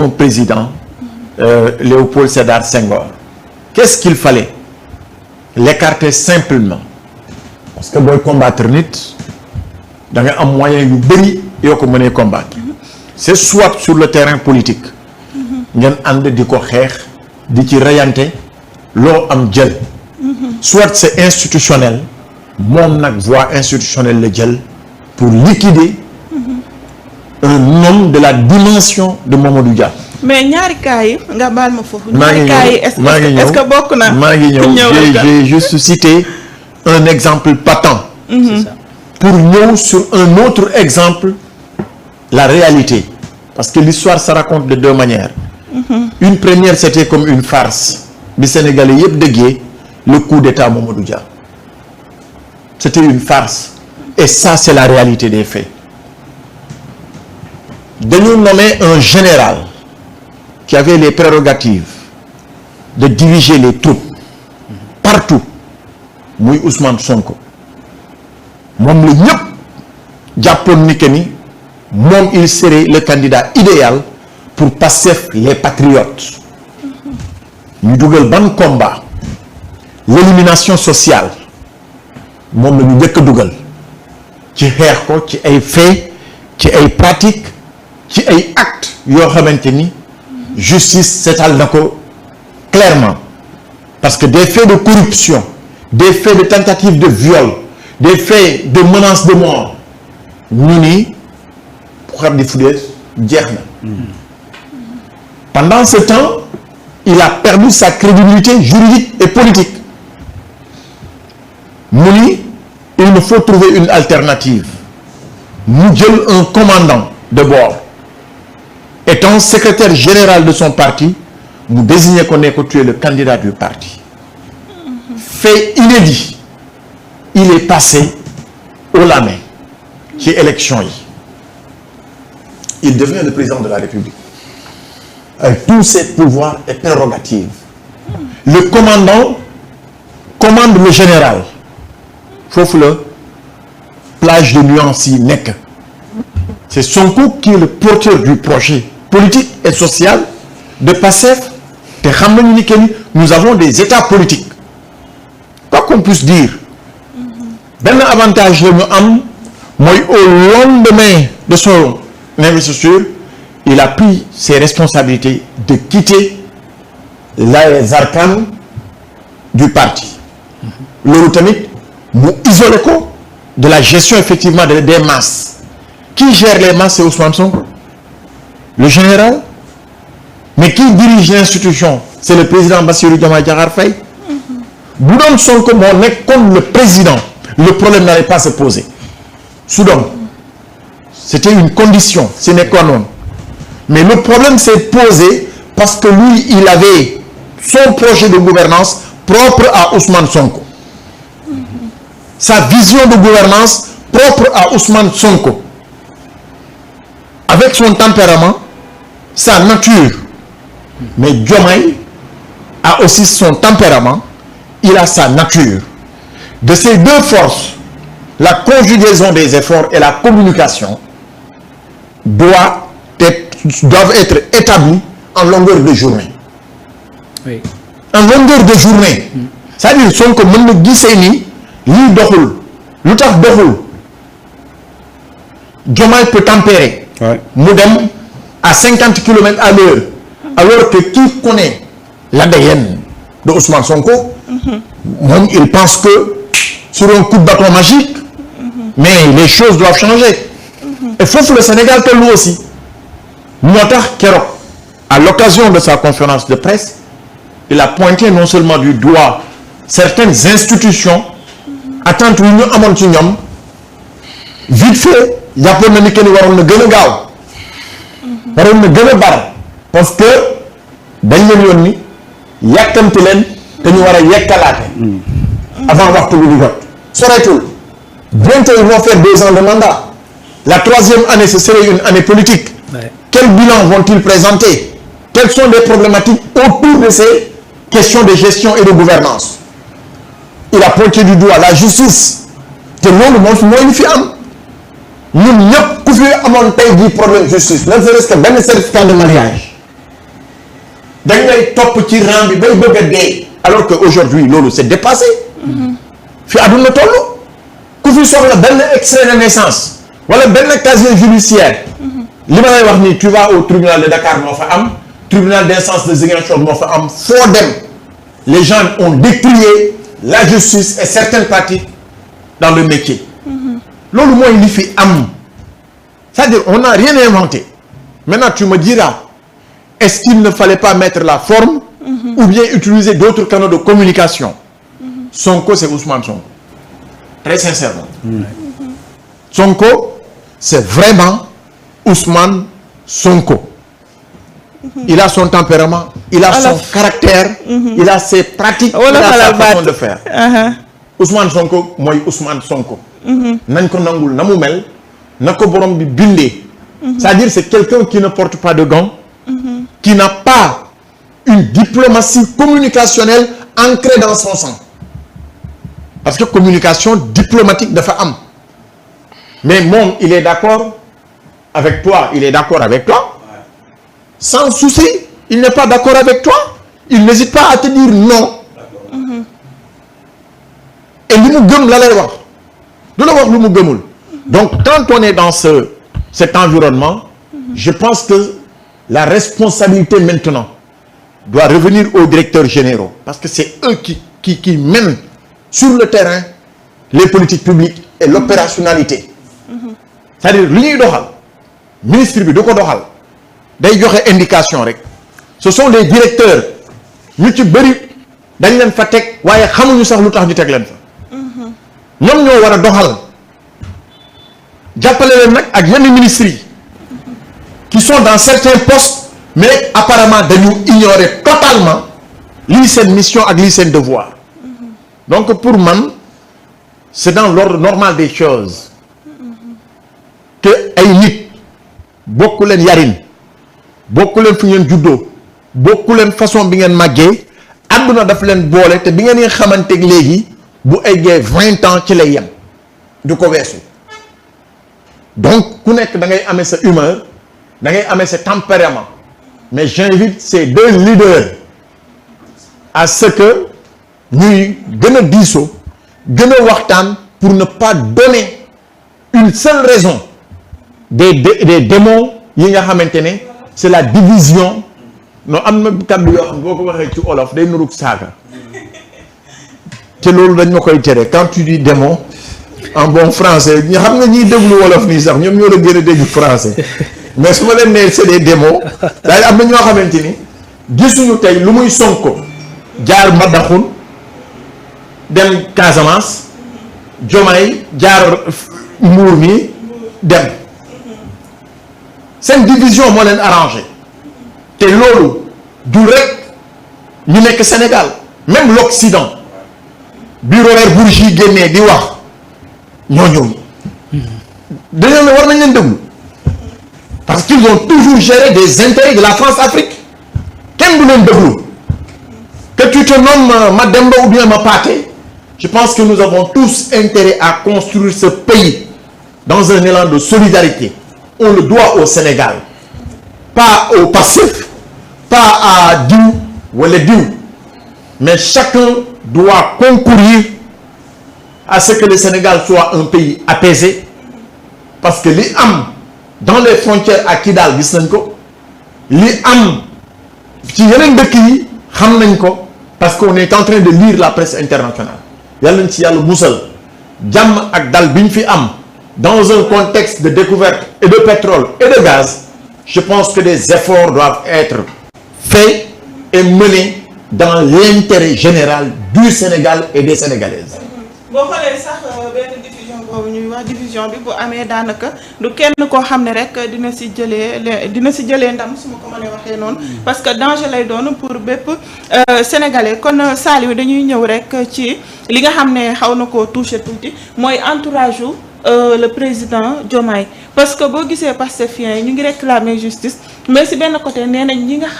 Mon président Léopold Sédar Senghor, qu'est-ce qu'il fallait? L'écarter simplement. Parce que booy combattre nit da nga am moyen yu bëri yoo ko mënee combattre. C'est soit sur le terrain politique ngeen ànd di ko xeex di ci reyante loo am jël. Soit c'est institutionnel moom nag voie institutionnelle la jël pour liquider un homme de la dimension de Mamadou Dia. mais ñaari cas yi nga baal ma foofu. maa ngi ñaari cas yi est-ce que bokk na. maa ngi ñëw j'ai juste cité un exemple patent. C'est ça. Pour ñëw sur un autre exemple la réalité parce que l'histoire se raconte de deux manières. Une première c'était comme une farce bi Sénégalais yëpp déggee le coup d'état Mamadou Dia. C'était une farce et ça c'est la réalité des faits. Dañu nommer un général qui avait les prérogatives de diriger les troupes partout muy Ousmane Sonko moom la ñëpp jàppoon ni que ni moom il serait le candidat idéal pour Pastef les patriotes ñu dugal ban combat l'élimination sociale moom la ñu njëkk a dugal ci xeex ko ci ay faits ci ay pratiques ci ay actes yoo xamante ni justice s'étale na ko clairement parce que des faits de corruption des faits de tentative de viol des faits de menace de mort ñu ni xam di fudee jeex na. Pendant ce temps il a perdu sa crédibilité juridique et politique mu ni il me faut trouver une alternative mu jël un commandant de bord étant secrétaire général de son parti mu désigné ko ne ko tu es le candidat du parti. Fait inédit il est passé au lendemain ci élection yi il devient le président de la République avec tous ses pouvoirs et prérogatives. Le commandant commande le général foofu la plage de nuances yi nekk. C'est Sonko qui est le porteur du projet politique et social de Pastef te xam nañu ni que nous avons des états politiques quoi qu'on puisse dire benn avantage la ñu am mooy au lendemain de son investiture il a pris ses responsabilités de quitter les arcanes du parti loolu tamit mu isolé ko de la gestion effectivement des masses. Qui gère les masses? C'est Ousmane Sonko, le général. Mais qui dirige l'institution? C'est le président Bassirou Diomaye Diakhar Faye. Bu doon Sonko moo nekkoon le président, le problème n'allait pas se poser. Soudain, c'était une condition sine qua non. Mais le problème s'est posé parce que lui, il avait son projet de gouvernance propre à Ousmane Sonko. Sa vision de gouvernance propre à Ousmane Sonko. Avec son tempérament, sa nature. Mais Diomaye a aussi son tempérament, il a sa nature. De ces deux forces, la conjugaison des efforts et la communication doivent être établies en longueur de journée. Oui. En longueur de journée. C'est-à-dire Sonko mën na gisee ni lii doxul lu tax doxul Diomaye peut tempérer. mu dem à 50 kilomètres à l'heure alors que qui connaît l'ADN de Ousmane Sonko moom il pense que sur un coup de bâton magique mais les choses doivent changer et foofu le Sénégal tollu aussi moo tax keroog à l'occasion de sa conférence de presse il a pointé non seulement du doigt certaines institutions attentes yu ñu amoon ci ñoom vite fait jàppoon na ni que ni waroon na gën a gaaw waroon na gën a bar parce que dañ leen yónni yàkkamti leen te ñu war a yekkalaate avant waxtu bi di jot soreetul bientôt ils vont faire 2 ans de mandat la 3e année ce serait une année politique. Quel bilan vont-ils présenter? Quelles sont les problématiques autour de ces questions de gestion et de gouvernance? Il a pointé du doigt la justice te loolu mooy li fi am ñun ñëpp ku fi amoon tey jii problème justice ne serait-ce que benn certificat de mariage dañ lay topp ci rang bi bay bëgg a dee alors que aujourd'hui loolu c'est dépassé fi àdduna toll ku fi soxla benn extrait de naissance wala benn casier judiciaire li ma lay wax nii tu vas au tribunal de Dakar moo fa am tribunal d'instance de Ziguinchor moo fa am foo dem les gens ont décrié la justice et certaines pratiques dans le métier loolu mooy li fi am c'est-à-dire on n'a rien inventé maintenant tu me diras est-ce qu'il ne fallait pas mettre la forme ou bien utiliser d'autres canaux de communication Sonko c'est Ousmane Sonko très sincèrement Sonko c'est vraiment Ousmane Sonko il a son tempérament il a son caractère il a ses pratiques il a sa façon de faire Ousmane Sonko mooy Ousmane Sonko nañ ko nangul na mu mel na ko borom bi bindee c'est-à-dire c'est quelqu'un qui ne porte pas de gants qui n'a pas une diplomatie communicationnelle ancrée dans son sang parce que communication diplomatique dafa am mais moom il est d'accord avec toi il est d'accord avec toi sans souci il n'est pas d'accord avec toi il n'hésite pas à te dire non et li mu gëm la lay wax du la wax lu mu gëmul donc quand on est dans cet environnement je pense que la responsabilité maintenant doit revenir aux directeurs généraux parce que c'est eux qui mènent sur le terrain les politiques publiques et l'opérationnalité c'est-à-dire li ñuy doxal ministre bi du ko doxal day joxe indication rek ce sont les directeurs ñu ci bëri dañ leen fa teg waaye xamuñu sax lu tax ñu teg leen fa ñoom ñoo war a doxal jàppale leen nag ak yenn ministres yi qui sont dans certains postes mais apparemment dañu ignorer totalement lii seen mission ak lii seen devoir donc pour man c'est dans l'ordre normal des choses que ay nit bokku leen yarin bokku leen fu ngeen juddoo bokku leen façon bi ngeen màggee àdduna daf leen boole te bi ngeen xamanteeg léegi bu eggee 20 ans ci lay yem du ko weesu donc ku nekk da ngay amee sa humeur da ngay amee sa tempérament mais j'invite ces deux leaders à ce que ñuy gën a diisoo gën a waxtaan pour ne pas donner une seule raison des démons yi nga xamante ne c'est la division non am na kàddu yoo xam boo ko waxee ci olof day nurug saaga te loolu dañ ma koy tere quand tu dis démon en bon français ñu xam nga ñiy déglu wolof nii sax ñoom ñoo la gën a dégg français mais su ma leen nee c'est des démons daal am na ñoo xamante ni gisuñu tey lu muy Sonko jaar Mbadakhoune dem Casamance Diomaye jaar Mbour mi dem seen division moo leen arrangé te loolu du rek ñu nekk Sénégal même l'Occident bi Robert Bourgi génnee di wax ñooñu dañoo ne war nañ leen déglu parce qu'ils ont toujours géré des intérêts de la France-Afrique kenn du leen déglu que tu te nommes Mademba ou bien Mapaté je pense que nous avons tous intérêt à construire ce pays dans un élan de solidarité on le doit au Sénégal pas au passif pas à diw wala diw mais chacun doit concourir à ce que le Sénégal soit un pays apaisé parce que li am dans les frontières à Kidal gis nañ ko li am ci yeneen dëkk yi xam nañ ko parce qu'on est en train de lire la presse internationale yàlla nañ ci yàlla musal jàmm ak dal bi ñu fi am dans un contexte de découverte et de pétrole et de gaz je pense que des efforts doivent être faits et menés dans l'intérêt général du Sénégal et des Sénégalaises. boo xoolee sax benn diffusion boobu ñuy wax diffusion bi bu amee daanaka du kenn koo xam ne rek dina si jëlee ndam su ma ko mënee waxee noonu parce que danger lay doon pour bépp sénégalais kon Saliou dañuy ñëw rek ci li nga xam ne xaw na koo touché tuuti mooy entourage u le président Diomaye parce que boo gisee Pastefien yi ñu ngi réclamer justice mais si benn côté nee nañ ñi nga